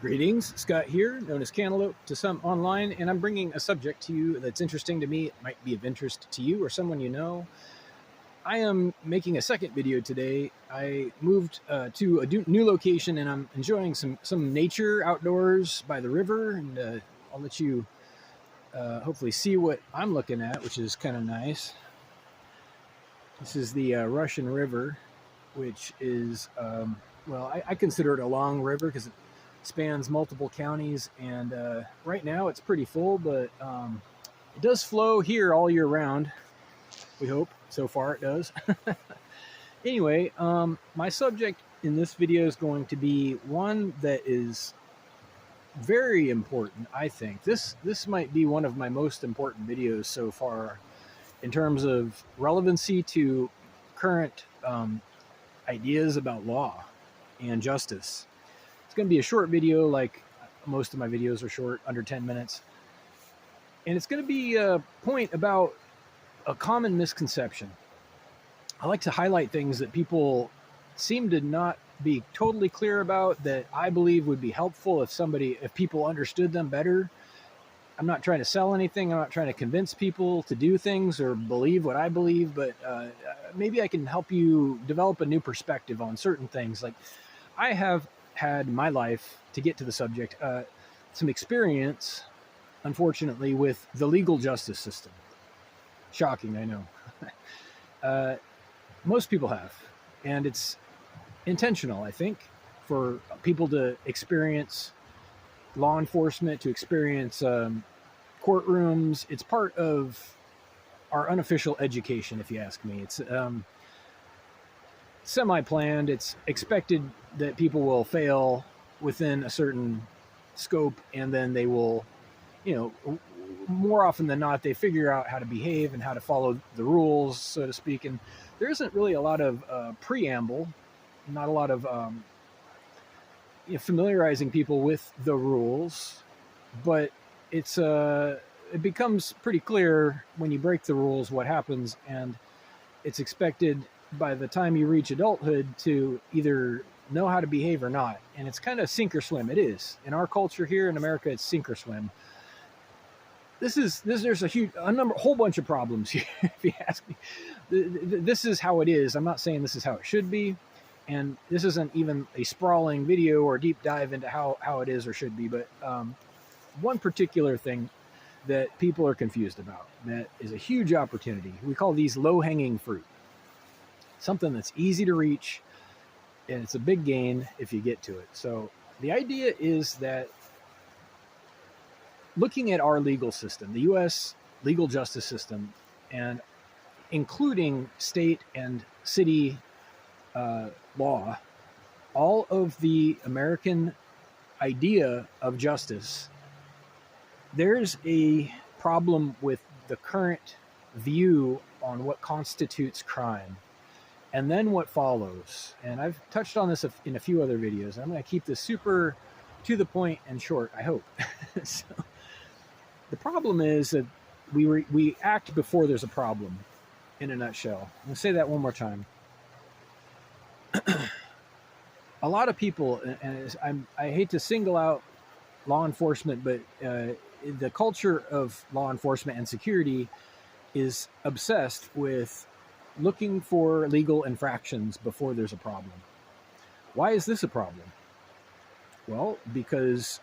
Greetings, Scott here, known as Cantaloupe to some online, and I'm bringing a subject to you that's interesting to me. It might be of interest to you or someone you know. I am making a second video today. I moved to a new location, and I'm enjoying some nature outdoors by the river, and I'll let you hopefully see what I'm looking at, which is kind of nice. This is the Russian River, which is, well, I consider it a long river because it spans multiple counties, and right now it's pretty full, but it does flow here all year round. We hope. So far it does. Anyway, my subject in this video is going to be one that is very important, I think. This might be one of my most important videos so far in terms of relevancy to current ideas about law and justice. It's going to be a short video, like most of my videos are short, under 10 minutes. And it's going to be a point about a common misconception. I like to highlight things that people seem to not be totally clear about that I believe would be helpful if people understood them better. I'm not trying to sell anything. I'm not trying to convince people to do things or believe what I believe, but maybe I can help you develop a new perspective on certain things. Like, I have had in my life, to get to the subject, some experience, unfortunately, with the legal justice system. Shocking, I know. Most people have, and it's intentional, I think, for people to experience law enforcement, to experience courtrooms. It's part of our unofficial education, if you ask me. It's semi-planned. It's expected that people will fail within a certain scope, and then they will, more often than not, they figure out how to behave and how to follow the rules, so to speak. And there isn't really a lot of preamble, not a lot of familiarizing people with the rules, but it becomes pretty clear when you break the rules what happens, and it's expected by the time you reach adulthood to either know how to behave or not. And it's kind of sink or swim. It is. In our culture here in America, it's sink or swim. There's a whole bunch of problems here, if you ask me. This is how it is. I'm not saying this is how it should be. And this isn't even a sprawling video or deep dive into how it is or should be. But one particular thing that people are confused about that is a huge opportunity. We call these low-hanging fruit. Something that's easy to reach, and it's a big gain if you get to it. So the idea is that looking at our legal system, the U.S. legal justice system, and including state and city law, all of the American idea of justice, there's a problem with the current view on what constitutes crime. And then what follows. And I've touched on this in a few other videos. I'm going to keep this super to the point and short, I hope. So, the problem is that we act before there's a problem, in a nutshell. I'm going to say that one more time. A lot of people, and I hate to single out law enforcement, but the culture of law enforcement and security is obsessed with looking for legal infractions before there's a problem. Why is this a problem? Well, because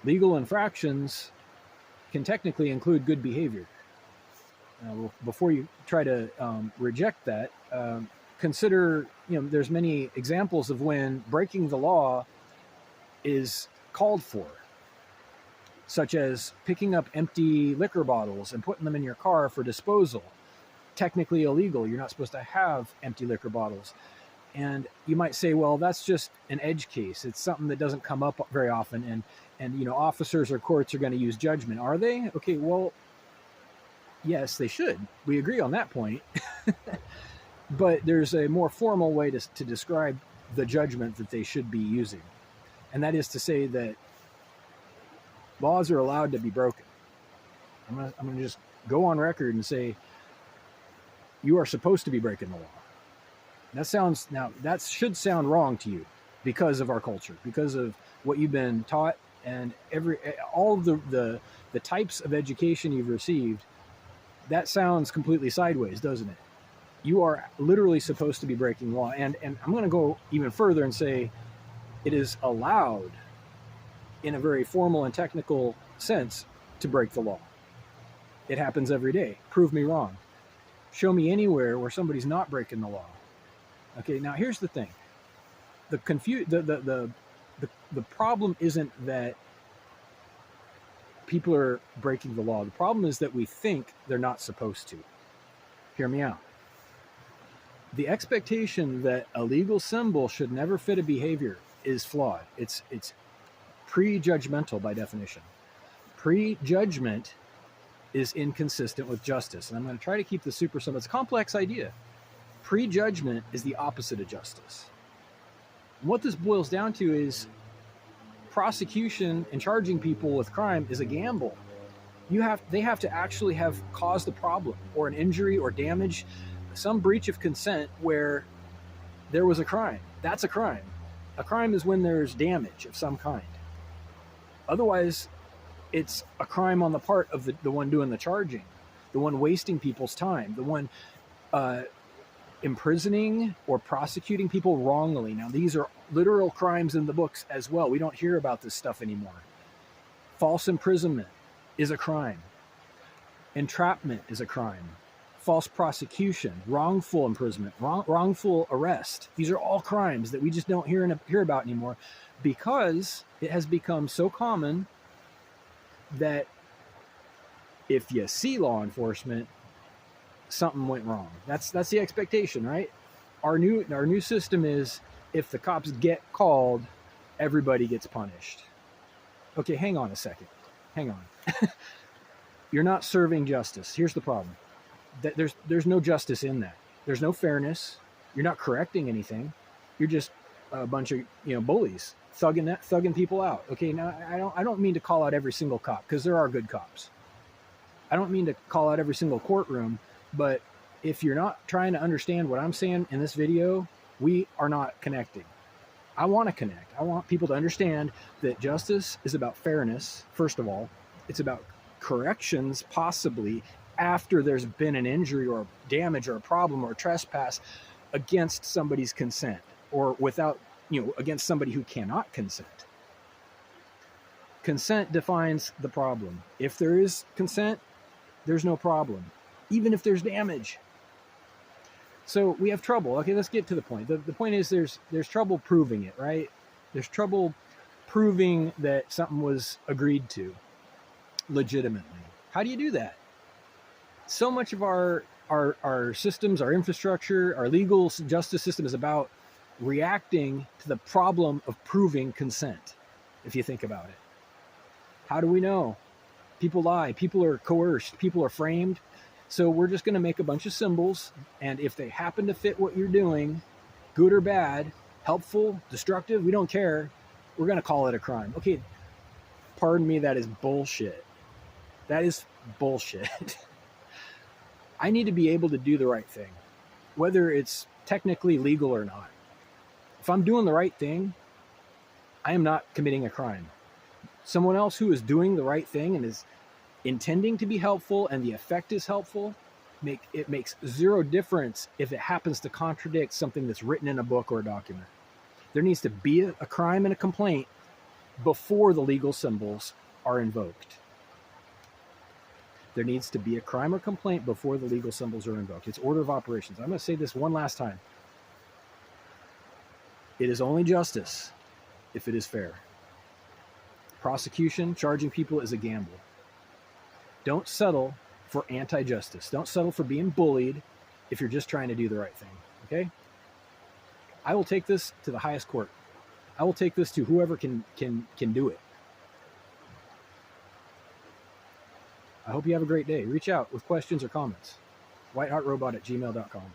legal infractions can technically include good behavior. Before you try to reject that, consider, there's many examples of when breaking the law is called for, such as picking up empty liquor bottles and putting them in your car for disposal. Technically illegal. You're not supposed to have empty liquor bottles. And you might say, well, that's just an edge case. It's something that doesn't come up very often. And officers or courts are going to use judgment. Are they? Okay, well, yes, they should. We agree on that point. But there's a more formal way to describe the judgment that they should be using. And that is to say that laws are allowed to be broken. I'm going to just go on record and say, you are supposed to be breaking the law. That should sound wrong to you. because of our culture, because of what you've been taught, and all of the types of education you've received. That sounds completely sideways, doesn't it? You are literally supposed to be breaking law. And I'm going to go even further and say it is allowed in a very formal and technical sense to break the law. It happens every day. Prove me wrong. Show me anywhere where somebody's not breaking the law. Okay, now here's the thing. The problem isn't that people are breaking the law. The problem is that we think they're not supposed to. Hear me out. The expectation that a legal symbol should never fit a behavior is flawed. It's prejudgmental by definition. Prejudgment is inconsistent with justice. And I'm going to try to keep this super simple. It's a complex idea. Prejudgment is the opposite of justice. And what this boils down to is prosecution and charging people with crime is a gamble. They have to actually have caused a problem or an injury or damage, some breach of consent where there was a crime. That's a crime. A crime is when there's damage of some kind. Otherwise, it's a crime on the part of the one doing the charging, the one wasting people's time, the one imprisoning or prosecuting people wrongly. Now, these are literal crimes in the books as well. We don't hear about this stuff anymore. False imprisonment is a crime. Entrapment is a crime. False prosecution, wrongful imprisonment, wrongful arrest. These are all crimes that we just don't hear about anymore because it has become so common that if you see law enforcement, something went wrong. That's the expectation, right? Our new system is if the cops get called, everybody gets punished. Okay, hang on a second. Hang on. You're not serving justice. Here's the problem. There's no justice in that. There's no fairness. You're not correcting anything. You're just a bunch of bullies thugging people out. Okay, now I don't mean to call out every single cop because there are good cops. I don't mean to call out every single courtroom, but if you're not trying to understand what I'm saying in this video, we are not connecting. I want to connect. I want people to understand that justice is about fairness. First of all, it's about corrections possibly after there's been an injury or damage or a problem or a trespass against somebody's consent or without, against somebody who cannot consent. Consent defines the problem. If there is consent, there's no problem, even if there's damage. So we have trouble. Okay, let's get to the point. The point is there's trouble proving it, right? There's trouble proving that something was agreed to legitimately. How do you do that? So much of our systems, our infrastructure, our legal justice system is about reacting to the problem of proving consent, if you think about it. How do we know? People lie. People are coerced. People are framed. So we're just going to make a bunch of symbols, and if they happen to fit what you're doing, good or bad, helpful, destructive, we don't care, we're going to call it a crime. Okay, pardon me, that is bullshit. That is bullshit. I need to be able to do the right thing, whether it's technically legal or not. If I'm doing the right thing, I am not committing a crime. Someone else who is doing the right thing and is intending to be helpful and the effect is helpful, it makes zero difference if it happens to contradict something that's written in a book or a document. There needs to be a crime and a complaint before the legal symbols are invoked. There needs to be a crime or complaint before the legal symbols are invoked. It's order of operations. I'm going to say this one last time. It is only justice if it is fair. Prosecution, charging people is a gamble. Don't settle for anti-justice. Don't settle for being bullied if you're just trying to do the right thing, okay? I will take this to the highest court. I will take this to whoever can do it. I hope you have a great day. Reach out with questions or comments. whiteheartrobot@gmail.com.